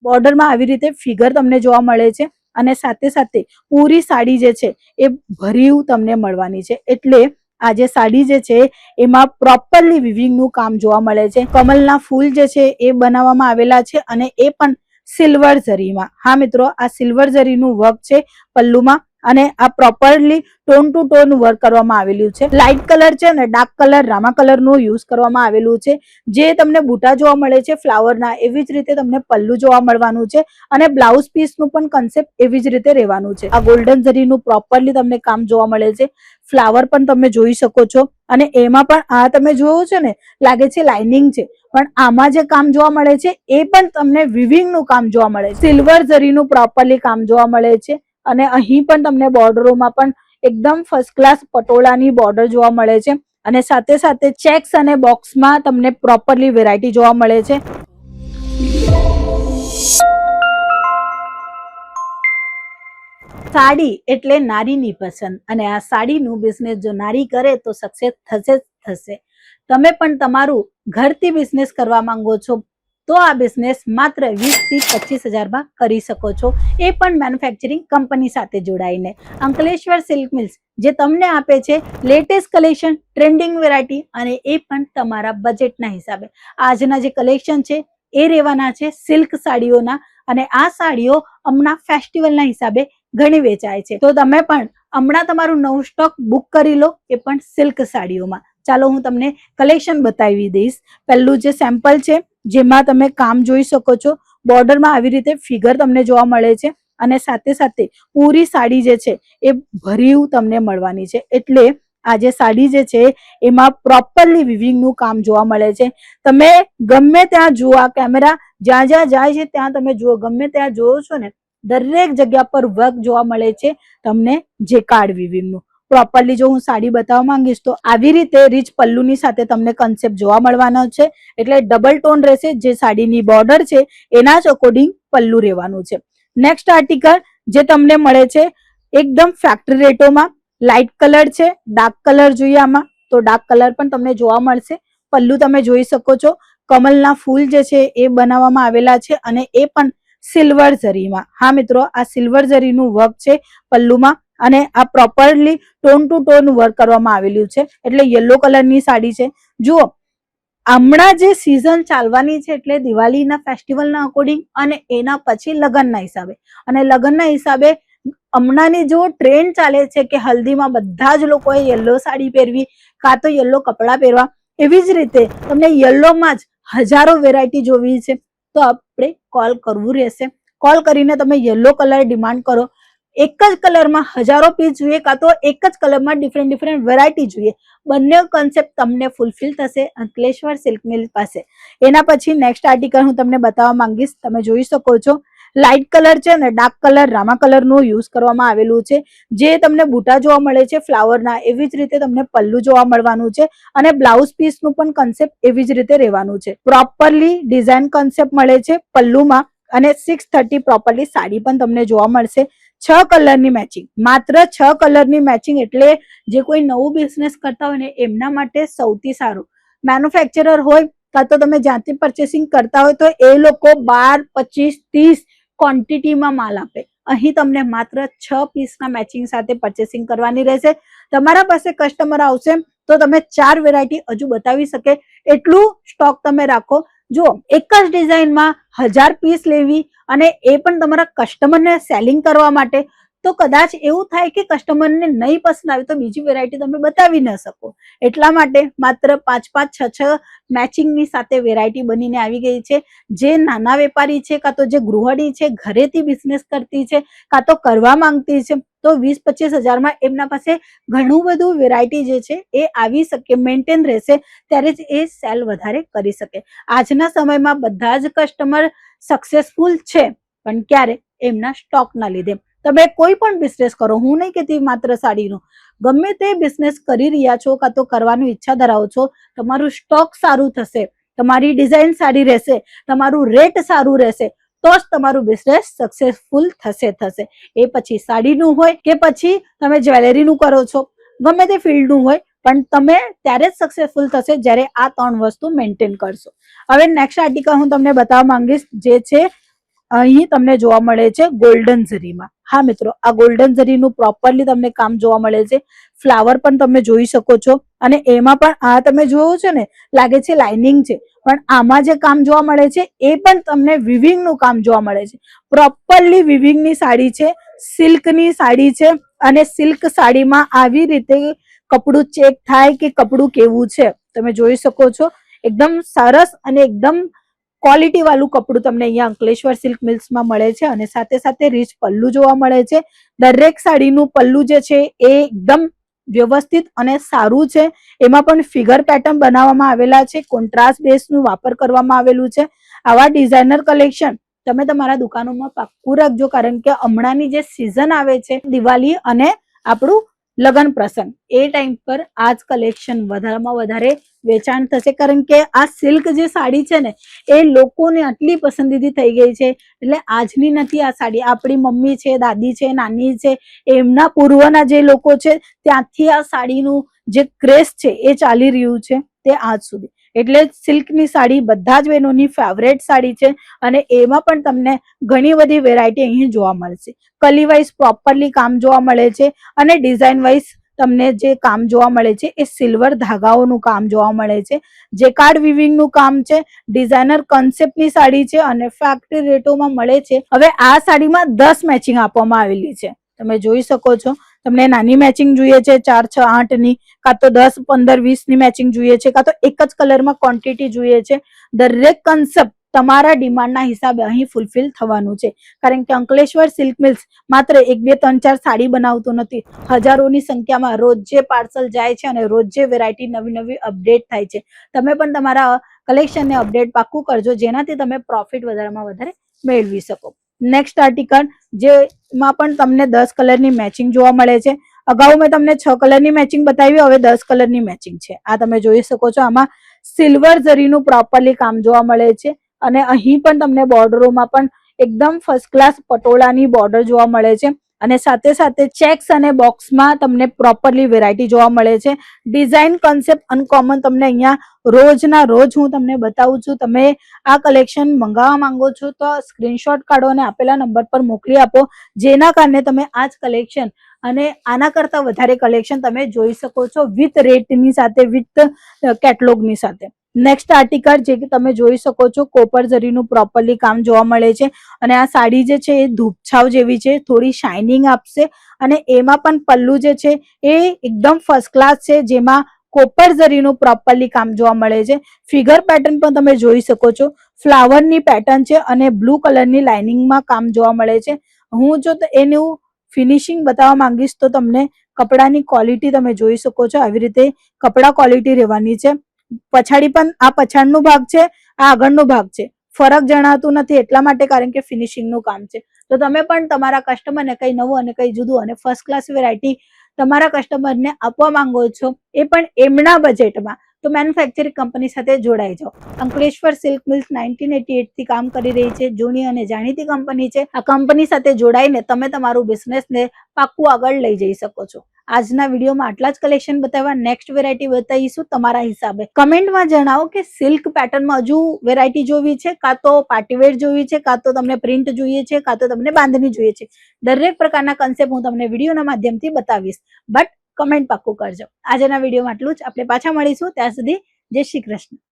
બોર્ડરમાં આવી રીતે ફિગર તમને જોવા મળે છે અને સાથે સાથે પૂરી સાડી જે છે એ ભર્યું તમને મળવાની છે. એટલે આ જે સાડી જે છે એમાં પ્રોપરલી વિવિંગનું કામ જોવા મળે છે. કમલના ફૂલ જે છે એ બનાવવામાં આવેલા છે અને એ પણ સિલ્વર જરીમાં. હા મિત્રો, આ સિલ્વર જરીનું વર્ક છે પલ્લુમાં અને આ properly tone to tone work કરવામાં આવેલું છે. લાઇટ કલર છે અને ડાર્ક કલર રામા કલર નું યુઝ કરવામાં આવેલું છે. જે તમને બુટા જોવા મળે છે ફ્લાવરના, એવી જ રીતે તમને પલ્લુ જોવા મળવાનું છે અને બ્લાઉઝ પીસ નું પણ કન્સેપ્ટ એવી જ રીતે રહેવાનું છે. આ ગોલ્ડન જરીનું પ્રોપરલી તમને કામ જોવા મળે છે. ફ્લાવર પણ તમે જોઈ શકો છો અને એમાં પણ આ તમે જોયું છે ને, લાગે છે લાઇનિંગ છે, પણ આમાં જે કામ જોવા મળે છે એ પણ તમને વિવિંગ નું કામ જોવા મળે છે. સિલ્વર જરીનું પ્રોપરલી કામ જોવા મળે છે અને અહીં પણ તમને બોર્ડરોમાં પણ એકદમ ફર્સ્ટ ક્લાસ પટોળાની બોર્ડર જોવા મળે છે અને સાથે સાથે ચેક્સ અને બોક્સમાં તમને પ્રોપરલી વેરાયટી જોવા મળે છે. સાડી એટલે નારીની પસંદ અને આ સાડીનું બિઝનેસ જો નારી કરે તો સક્સેસ થશે જ થશે. તમે પણ તમારું ઘરથી બિઝનેસ કરવા માંગો છો તો આ બિઝનેસ માત્ર 20 થી 25 હજારમાં કરી શકો છો, એ પણ મેન્યુફેક્ચરિંગ કંપની સાથે જોડાઈને. અંકલેશ્વર સિલ્ક મિલ્સ જે તમને આપે છે લેટેસ્ટ કલેક્શન, ટ્રેન્ડિંગ વેરાયટી અને એ પણ તમારા બજેટના હિસાબે. આજના જે કલેક્શન છે એ રહેવાના છે સિલ્ક સાડીઓના અને આ સાડીઓ હમણાં ફેસ્ટિવલના હિસાબે ઘણી વેચાય છે. તો તમે પણ હમણાં તમારું નવું સ્ટોક બુક કરી લો, એ પણ સિલ્ક સાડીઓમાં. ચાલો હું તમને કલેક્શન બતાવી દઈશ. પહેલું જે સેમ્પલ છે જેમાં તમે કામ જોઈ શકો છો, બોર્ડરમાં આવી રીતે ફિગર તમને જોવા મળે છે અને સાથે સાથે પૂરી સાડી જે છે એ ભર્યું તમને મળવાની છે. એટલે આ જે સાડી જે છે એમાં પ્રોપરલી વિવિંગનું કામ જોવા મળે છે. તમે ગમે ત્યાં જુઓ, આ કેમેરા જ્યાં જ્યાં જાય છે ત્યાં તમે જુઓ, ગમે ત્યાં જોવો છો ને, દરેક જગ્યા પર વર્ક જોવા મળે છે તમને જેકાર્ડ વિવિંગનું. પ્રોપરલી જો હું સાડી બતાવવા માંગીશ તો આવી રીતે રીચ પલ્લુની સાથે તમને કન્સેપ્ટ જોવા મળવાનો છે. એટલે ડબલ ટોન રહેશે. જે સાડીની બોર્ડર છે એના જ અકોર્ડિંગ પલ્લુ રહેવાનું છે. નેક્સ્ટ આર્ટિકલ જે તમને મળે છે એકદમ ફેક્ટરી રેટોમાં, લાઇટ કલર છે, ડાર્ક કલર જોઈએ આમાં તો ડાર્ક કલર પણ તમને જોવા મળશે. પલ્લુ તમે જોઈ શકો છો, કમલના ફૂલ જે છે એ બનાવવામાં આવેલા છે અને એ પણ સિલ્વર જરીમાં. હા મિત્રો, આ સિલ્વર જરીનું વર્ક છે પલ્લુમાં અને આ properly tone to tone work કરવામાં આવેલું છે. એટલે યલો કલરની સાડી છે. જુઓ, હમણાં જે સિઝન ચાલવાની છે એટલે દિવાળીના ફેસ્ટિવલના અકોર્ડિંગ અને એના પછી લગ્નના હિસાબે. અને લગ્નના હિસાબે હમણાંની જો ટ્રેન્ડ ચાલે છે કે હલ્દીમાં બધા જ લોકોએ યલો સાડી પહેરવી કાં તો યલો કપડાં પહેરવા, એવી જ રીતે તમને યલોમાં જ હજારો વેરાયટી જોવી છે તો આપણે કોલ કરવું રહેશે. કોલ કરીને તમે યલો કલર ડિમાન્ડ કરો. એક જ કલરમાં હજારો પીસ જોઈએ કાં તો એક જ કલરમાં ડિફરન્ટ વેરાયટી જોઈએ. બંને કન્સેપ્ટ તમને ફૂલફિલ થશે અંકલેશ્વર સિલ્ક મિલ પાસે. એના પછી નેક્સ્ટ આર્ટિકલ હું તમને બતાવવા માંગીશ. તમે જોઈ શકો છો, લાઇટ કલર છે અને ડાર્ક કલર રામા કલર નું યુઝ કરવામાં આવેલું છે. જે તમને બુટા જોવા મળે છે ફ્લાવરના, એવી જ રીતે તમને પલ્લુ જોવા મળવાનું છે અને બ્લાઉઝ પીસ નું પણ કન્સેપ્ટ એવી જ રીતે રહેવાનું છે. પ્રોપરલી ડિઝાઇન કન્સેપ્ટ મળે છે પલ્લુમાં અને 630 પ્રોપરલી સાડી પણ તમને જોવા મળશે. 6 કલરની મેચિંગ, માત્ર 6 કલરની મેચિંગ એટલે જે કોઈ નવું બિઝનેસ કરતા હોય ને એમના માટે સૌથી સારું. મેન્યુફેક્ચરર હોય કાં તો તમે જ્યાંથી પરચેસિંગ કરતા હોય તો એ લોકો 12, 25, 30 ક્વોન્ટિટીમાં માલ આપે. અહીં તમને માત્ર 6 પીસના મેચિંગ સાથે પરચેસિંગ કરવાની રહેશે. તમારા પાસે કસ્ટમર આવશે તો તમે 4 વેરાયટી હજુ બતાવી શકે એટલું સ્ટોક તમે રાખો. જો એક જ ડિઝાઇનમાં 1000 પીસ લેવી અને એ પણ તમારા કસ્ટમરને સેલિંગ કરવા માટે, તો કદાચ એવું થાય કે કસ્ટમરને નહીં પસંદ આવે તો બીજી વેરાયટી તમે બતાવી ન શકો. એટલા માટે માત્ર 5-5, 6-6 મેચિંગની સાથે વેરાયટી બનીને આવી ગઈ છે. જે નાના વેપારી છે કાં તો જે ગૃહિણી છે, ઘરેથી બિઝનેસ કરતી છે કાં તો કરવા માંગતી છે, તો 20-25 હજારમાં એમના પાસે ઘણું બધું વેરાયટી જે છે એ આવી શકે, મેન્ટેન રહેશે, ત્યારે જ એ સેલ વધારે કરી શકે. આજના સમયમાં બધા જ કસ્ટમર સક્સેસફુલ છે, પણ ક્યારે? એમના સ્ટોકના લીધે. તમે કોઈ પણ બિઝનેસ કરો, હું નહીં કહેતી માત્ર સાડીનો, ગમે તે બિઝનેસ કરી રહ્યા છો કાં તો કરવાની ઈચ્છા ધરાવો છો, તમારું સ્ટોક સારું થશે, તમારી ડિઝાઇન સારી રહેશે, તમારું રેટ સારું રહેશે તો જ તમારું બિઝનેસ સક્સેસફુલ થશે. એ પછી સાડીનું હોય કે પછી તમે જ્વેલરીનું કરો છો, ગમે તે ફિલ્ડનું હોય, પણ તમે ત્યારે જ સક્સેસફુલ થશે જ્યારે આ 3 વસ્તુ મેન્ટેન કરશો. હવે નેક્સ્ટ આર્ટિકલ હું તમને બતાવવા માંગીશ જે છે અહીં તમને જોવા મળે છે ગોલ્ડન ઝરીમાં. હા મિત્રો, આ ગોલ્ડન ઝરીનું પ્રોપરલી તમને કામ જોવા મળે છે. ફ્લાવર પણ તમે જોઈ શકો છો, અને એમાં પણ આ તમે જોયું છે ને, લાગે છે લાઇનિંગ છે, પણ આમાં જે કામ જોવા મળે છે એ પણ તમને વિવિંગ નું કામ જોવા મળે છે. પ્રોપરલી વિવિંગ ની સાડી છે, સિલ્કની સાડી છે, અને સિલ્ક સાડીમાં આવી રીતે કપડું ચેક થાય કે કપડું કેવું છે તમે જોઈ શકો છો. એકદમ સરસ અને એકદમ ક્વોલિટી વાળું કપડું તમને અહીંયા અંકલેશ્વર સિલ્ક મિલ્સમાં મળે છે, અને સાથે સાથે રીચ પલ્લુ જોવા મળે છે. દરેક સાડીનું પલ્લુ જે છે એ એકદમ વ્યવસ્થિત અને સારું છે. એમાં પણ ફિગર પેટર્ન બનાવવામાં આવેલા છે, કોન્ટ્રાસ્ટ બેઝનું વાપર કરવામાં આવેલું છે. આવા ડિઝાઇનર કલેક્શન તમે તમારા દુકાનોમાં પાક્કું રાખજો, કારણ કે હમણાંની જે સિઝન આવે છે દિવાળી અને આપણું લગ્ન પ્રસંગ, એ ટાઈમ પર આ જ કલેક્શન વધારેમાં વધારે વેચાણ થશે, કારણ કે આ સિલ્ક જે સાડી છે ને એ લોકોને આટલી પસંદીદી થઈ ગઈ છે. એટલે આજની નથી આ સાડી, આપણી મમ્મી છે, દાદી છે, નાની છે, એમના પૂર્વના જે લોકો છે ત્યાંથી આ સાડીનું જે ક્રેઝ છે એ ચાલી રહ્યું છે તે આજ સુધી. એટલે સિલ્કની સાડી બધા જ બહેનોની ફેવરેટ સાડી છે, અને એમાં પણ તમને ઘણી બધી વેરાયટી અહીં જોવા મળશે. કલી વાઇઝ પ્રોપરલી કામ જોવા મળે છે, અને ડિઝાઇન વાઇઝ તમને જે કામ જોવા મળે છે એ સિલ્વર ધાગાઓનું કામ જોવા મળે છે. જેકાર્ડ વિવિંગ નું કામ છે, ડિઝાઇનર કોન્સેપ્ટની સાડી છે, અને ફેક્ટરી રેટોમાં મળે છે. હવે આ સાડીમાં 10 મેચિંગ આપવામાં આવેલી છે, તમે જોઈ શકો છો. તમને નાની મેચિંગ જોઈએ છે 4, 6, 8 ની, કાં તો 10, 15, 20 ની મેચિંગ જોઈએ છે, કાં તો એક જ કલરમાં ક્વોન્ટિટી જોઈએ છે. દરેક કન્સેપ્ટ તમારા ડિમાન્ડના હિસાબે અહીં ફૂલફિલ થવાનું છે, કારણ કે અંકલેશ્વર સિલ્ક મિલ્સ માત્ર 1, 2, 3, 4 સાડી બનાવતું નથી. હજારોની સંખ્યામાં રોજે પાર્સલ જાય છે, અને રોજે વેરાયટી નવી નવી અપડેટ થાય છે. તમે પણ તમારા કલેક્શનને અપડેટ પાક્કું કરજો, જેનાથી તમે પ્રોફિટ વધારેમાં વધારે મેળવી શકો. નેક્સ્ટ આર્ટિકલ, જેમાં પણ તમને 10 કલરની મેચિંગ જોવા મળે છે. અગાઉ મેં તમને 6 કલરની મેચિંગ બતાવી, હવે 10 કલરની મેચિંગ છે. આ તમે જોઈ શકો છો. આમાં સિલ્વર ઝરીનું પ્રોપરલી કામ જોવા મળે છે, અને અહીં પણ તમને બોર્ડરોમાં પણ એકદમ ફર્સ્ટ ક્લાસ પટોળાની બોર્ડર જોવા મળે છે, અને સાથે સાથે ચેક્સ અને બોક્સમાં તમને પ્રોપરલી વેરાયટી જોવા મળે છે. ડિઝાઇન કોન્સેપ્ટ અનકોમન તમને અહીંયા રોજના રોજ હું તમને બતાવું છું. તમે આ કલેક્શન મંગાવવા માંગો છો તો સ્ક્રીનશોટ કાઢો અને આપેલા નંબર પર મોકલી આપો, જેના કારણે તમે આ જ કલેક્શન અને આના કરતા વધારે કલેક્શન તમે જોઈ શકો છો, વિથ રેટની સાથે, વિથ કેટલોગની સાથે. નેક્સ્ટ આર્ટિકલ જે તમે જોઈ શકો છો, કોપર ઝરીનું પ્રોપરલી કામ જોવા મળે છે, અને આ સાડી જે છે એ ધૂપછાવ જેવી છે, થોડી શાઇનિંગ આપશે, અને એમાં પણ પલ્લુ જે છે એ એકદમ ફર્સ્ટ ક્લાસ છે, જેમાં કોપર ઝરીનું પ્રોપરલી કામ જોવા મળે છે. ફિગર પેટર્ન પણ તમે જોઈ શકો છો, ફ્લાવરની પેટર્ન છે, અને બ્લુ કલરની લાઇનિંગમાં કામ જોવા મળે છે. હું જો એનું ફિનિશિંગ બતાવવા માંગીશ તો તમને કપડાની ક્વોલિટી તમે જોઈ શકો છો. આવી રીતે કપડા ક્વોલિટી રહેવાની છે. પછાડી પણ આ પછાડનો ભાગ છે, આ આગળનો ભાગ છે, ફરક જણાતું નથી એટલા માટે, કારણ કે ફિનિશિંગનું કામ છે. તો તમે પણ તમારા કસ્ટમરને કઈ નવું અને કઈ જુદું અને ફર્સ્ટ ક્લાસ વેરાયટી તમારા કસ્ટમરને આપવા માંગો છો, એ પણ એમના બજેટમાં, તો મેન્યુફેક્ચરિંગ કંપની સાથે જોડાઈ જાઓ. અંકલેશ્વર સિલ્ક મિલ્સ 1988 થી કામ કરી રહી છે, જૂની અને જાણીતી કંપની છે. આ કંપની સાથે જોડાઈને તમે તમારું બિઝનેસને પાક્કું આગળ લઈ જઈ શકો છો. આજના વિડીયોમાં આટલા જ કલેક્શન બતાવવા, નેક્સ્ટ વેરાયટી બતાવીશું તમારા હિસાબે. કમેન્ટમાં જણાવો કે સિલ્ક પેટર્નમાં હજુ વેરાયટી જોવી છે, કાં તો પાર્ટીવેર જોવી છે, કાં તો તમને પ્રિન્ટ જોઈએ છે, કાં તો તમને બાંધણી જોઈએ છે. દરેક પ્રકારના કન્સેપ્ટ હું તમને વિડીયોના માધ્યમથી બતાવીશ, બટ કમેન્ટ પાક્કું કરજો. આજના વિડીયોમાં આટલું જ. આપણે પાછા મળીશું, ત્યાં સુધી જય શ્રી કૃષ્ણ.